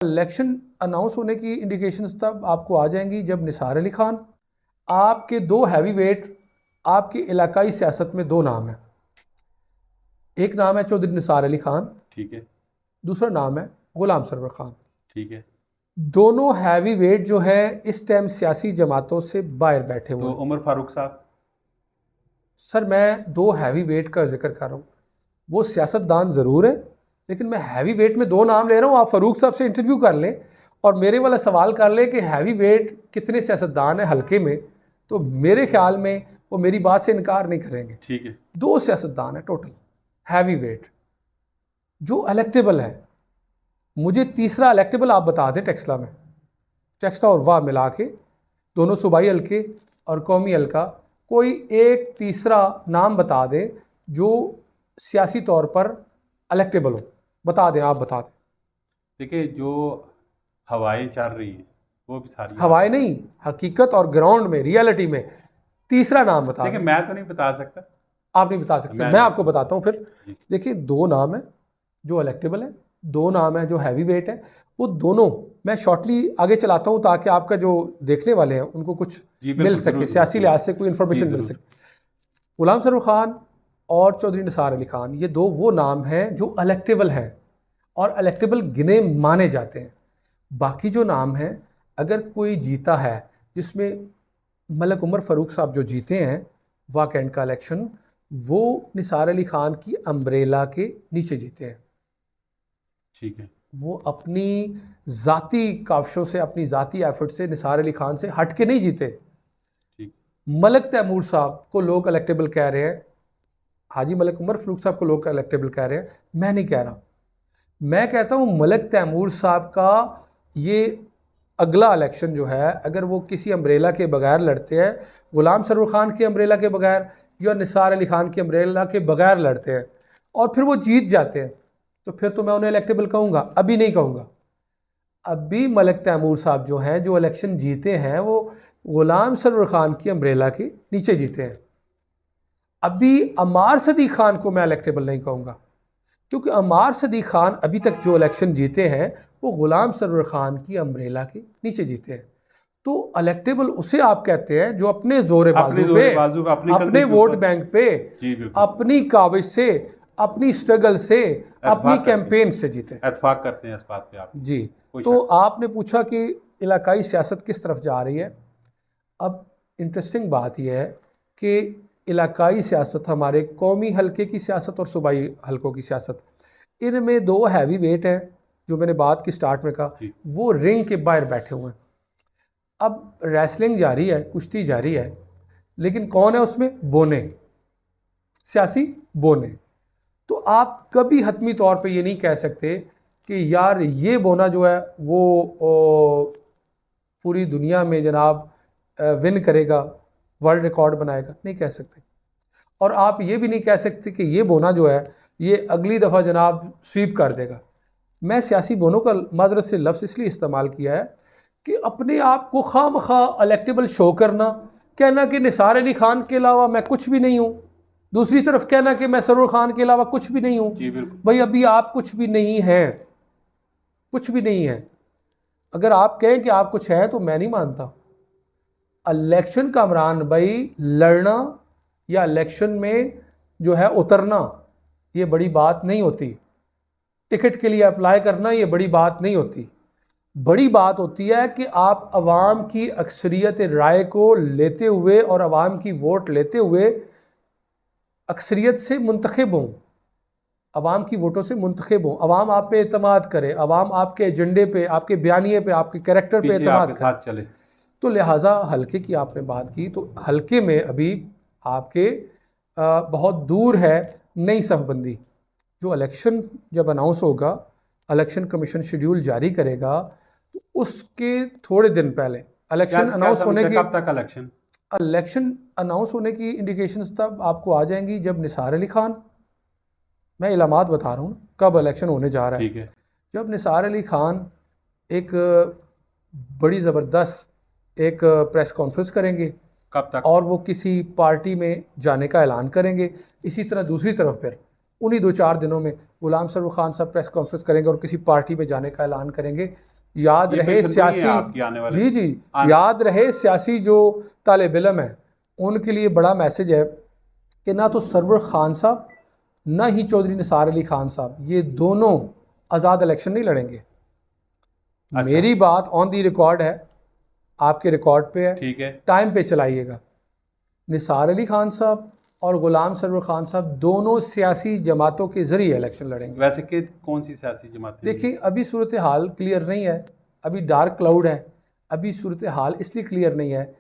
Election announce होने की indications तब आपको आ जाएंगी जब निसार अली खान, आपके दो हैवी वेट आपकी इलाकाई सियासत में दो नाम हैं। एक नाम है चौधरी निसार अली खान, ठीक है। दूसरा नाम है गुलाम सरवर खान। ठीक है। दोनों हैवी वेट जो है इस टाइम सियासी जमातों से बाहर बैठे हुए तो हैं। उमर फारूक साहब। सर मैं दो हैवी वेट का जिक्र कर रहा हूँ, वो सियासतदान ज़रूर है लेकिन मैं हैवी वेट में दो नाम ले रहा हूँ। आप फ़ारूक साहब से इंटरव्यू कर लें और मेरे वाला सवाल कर लें कि हैवी वेट कितने सियासतदान हैं हल्के में, तो मेरे ख्याल में वो मेरी बात से इनकार नहीं करेंगे। ठीक है। दो सियासतदान है टोटल हैवी वेट जो इलेक्टेबल है। मुझे तीसरा इलेक्टेबल आप बता दें टेक्सला में, टेक्सला और वाह मिला के दोनों सूबाई हल्के और कौमी हल्का, कोई एक तीसरा नाम बता दें जो सियासी तौर पर इलेक्टेबल हो। बता दें, आप बता दें। देखिए, जो हवाएं चल रही हैं वो भी सारी आप हवाएं नहीं, हकीकत और ग्राउंड में रियलिटी में तीसरा नाम बता देखिए, दें। मैं तो नहीं बता सकता। आप नहीं बता सकते, मैं मैं नहीं आपको बता बताता हूँ फिर। जी। देखिए, दो नाम है जो इलेक्टेबल है, दो नाम है जो हैवी वेट है। वो दोनों मैं शॉर्टली आगे चलाता हूँ ताकि आपका जो देखने वाले हैं उनको कुछ जी मिल बिल्कुल, सके, ज़रूर सियासी ज़रूर लिहाज से कोई जी, इन्फॉर्मेशन मिल ज़रूर। सके। गुलाम सरवर खान और चौधरी निसार अली खान, ये दो वो नाम हैं जो इलेक्टेबल हैं और इलेक्टेबल गिने माने जाते हैं। बाकी जो नाम हैं, अगर कोई जीता है, जिसमें मलक उमर फ़ारूक साहब जो जीते हैं वाकएंड का इलेक्शन, वो निसार अली खान की अम्ब्रेला के नीचे जीते हैं। ठीक है। वो अपनी ज़ाती काविशों से, अपनी ज़ाती एफर्ट से निसार अली खान से हट के नहीं जीते। ठीक। मलक तैमूर साहब को लोग इलेक्टेबल कह रहे हैं, हाजी मलक उमर फ़ारूक साहब को लोग इलेक्टेबल कह रहे हैं, मैं नहीं कह रहा। मैं कहता हूँ मलक तैमूर साहब का ये अगला इलेक्शन जो है, अगर वो किसी अम्ब्रेला के बगैर लड़ते हैं, गुलाम सरवर खान के अम्ब्रेला के बगैर या निसार अली खान के अम्ब्रेला के बगैर लड़ते हैं और फिर वो जीत जाते हैं, तो फिर तो मैं उन्हें इलेक्टेबल कहूँगा, अभी नहीं कहूँगा। अभी मलक तैमूर साहब जो हैं, जो इलेक्शन जीते हैं, वो गुलाम सरवर खान की अम्ब्रेला के नीचे जीते हैं। अभी अमार सदीक खान को मैं इलेक्टेबल नहीं कहूँगा, क्योंकि अमार सदीक खान अभी तक जो इलेक्शन जीते हैं वो गुलाम सरवर खान की अम्ब्रेला के नीचे जीते हैं। तो इलेक्टेबल उसे आप कहते हैं जो अपने जोर अपने बाजू जोर पे, बाजू का अपनी अपने कंधे के वोट ऊपर। बैंक पे, जी बिल्कुल। अपनी काविश से, अपनी स्ट्रगल से, अपनी एतफाक करते हैं, कैंपेन से जीते। एतफाक करते हैं इस बात पे आप। जी। कोई तो शक आपने पूछा कि इलाकाई सियासत किस तरफ जा रही है। अब इंटरेस्टिंग बात यह है कि इलाकाई सियासत, हमारे कौमी हलके की सियासत और सूबाई हलकों की सियासत, इनमें दो हैवी वेट हैं जो मैंने बात की स्टार्ट में कहा, जी। वो रिंग के बाहर बैठे हुए हैं। अब रेसलिंग जारी है, कुश्ती जारी है, लेकिन कौन है उसमें? बोने, सियासी बोने। तो आप कभी हतमी तौर पे ये नहीं कह सकते कि यार ये बोना जो है वो पूरी दुनिया में जनाब विन करेगा, वर्ल्ड रिकॉर्ड बनाएगा, नहीं कह सकते। और आप ये भी नहीं कह सकते कि ये बोना जो है ये अगली दफ़ा जनाब स्वीप कर देगा। मैं सियासी बोनों का माजरत से लफ्ज़ इसलिए इस्तेमाल किया है कि अपने आप को खामखा इलेक्टेबल शो करना, कहना कि निसार अली खान के अलावा मैं कुछ भी नहीं हूँ, दूसरी तरफ कहना कि मैं सरवर खान के अलावा कुछ भी नहीं हूँ। जी बिल्कुल। भाई अभी आप कुछ भी नहीं हैं, कुछ भी नहीं है। अगर आप कहें कि आप कुछ हैं तो मैं नहीं मानता। इलेक्शन का इमरान भाई, लड़ना या इलेक्शन में जो है उतरना, ये बड़ी बात नहीं होती। टिकट के लिए अप्लाई करना ये बड़ी बात नहीं होती। बड़ी बात होती है कि आप अवाम की अक्सरियत राय को लेते हुए और अवाम की वोट लेते हुए अक्सरियत से मुंतखब हों, अवाम की वोटों से मुंतखब हों, अवाम आप पे एतमाद करे, अवाम आपके एजेंडे पे, आपके बयानिए पे, आपके कैरेक्टर पे पीछे एतमाद आपके करे। साथ चले। तो लिहाजा हल्के की आपने बात की, तो हल्के में अभी आपके बहुत दूर है नई सफ़बंदी। जो इलेक्शन जब अनाउंस होगा, इलेक्शन कमीशन शेड्यूल जारी करेगा, तो उसके थोड़े दिन पहले क्या इलेक्शन क्या अनाउंस होने समझते हैं की कब तक इलेक्शन? इलेक्शन अनाउंस होने की इंडिकेशंस तब आपको आ जाएंगी जब निसार अली खान, मैं इलामात बता रहा हूँ कब इलेक्शन होने जा रहा है। ठीक है। जब निसार अली खान एक बड़ी ज़बरदस्त एक प्रेस कॉन्फ्रेंस करेंगे कब तक? और वो किसी पार्टी में जाने का ऐलान करेंगे। इसी तरह दूसरी तरफ फिर उन्हीं 2-4 दिनों में गुलाम सरवर खान साहब प्रेस कॉन्फ्रेंस करेंगे और किसी पार्टी में जाने का ऐलान करेंगे। याद ये रहे पेंशन तो नहीं है सियासी, आपकी आने वाले जी जी, याद रहे सियासी जो तालिब इल्म है उनके लिए बड़ा मैसेज है कि ना तो सरवर खान साहब ना ही चौधरी निसार अली खान साहब ये दोनों आज़ाद इलेक्शन नहीं लड़ेंगे। अच्छा, मेरी बात ऑन दी रिकॉर्ड है, आपके रिकॉर्ड पे है, ठीक है। टाइम पे चलाइएगा। निसार अली खान साहब और गुलाम सरवर खान साहब दोनों सियासी जमातों के ज़रिए इलेक्शन लड़ेंगे। वैसे कि कौन सी सियासी जमातें हैं ये? देखिए अभी सूरत हाल क्लियर नहीं है, अभी डार्क क्लाउड है, अभी सूरत हाल इसलिए क्लियर नहीं है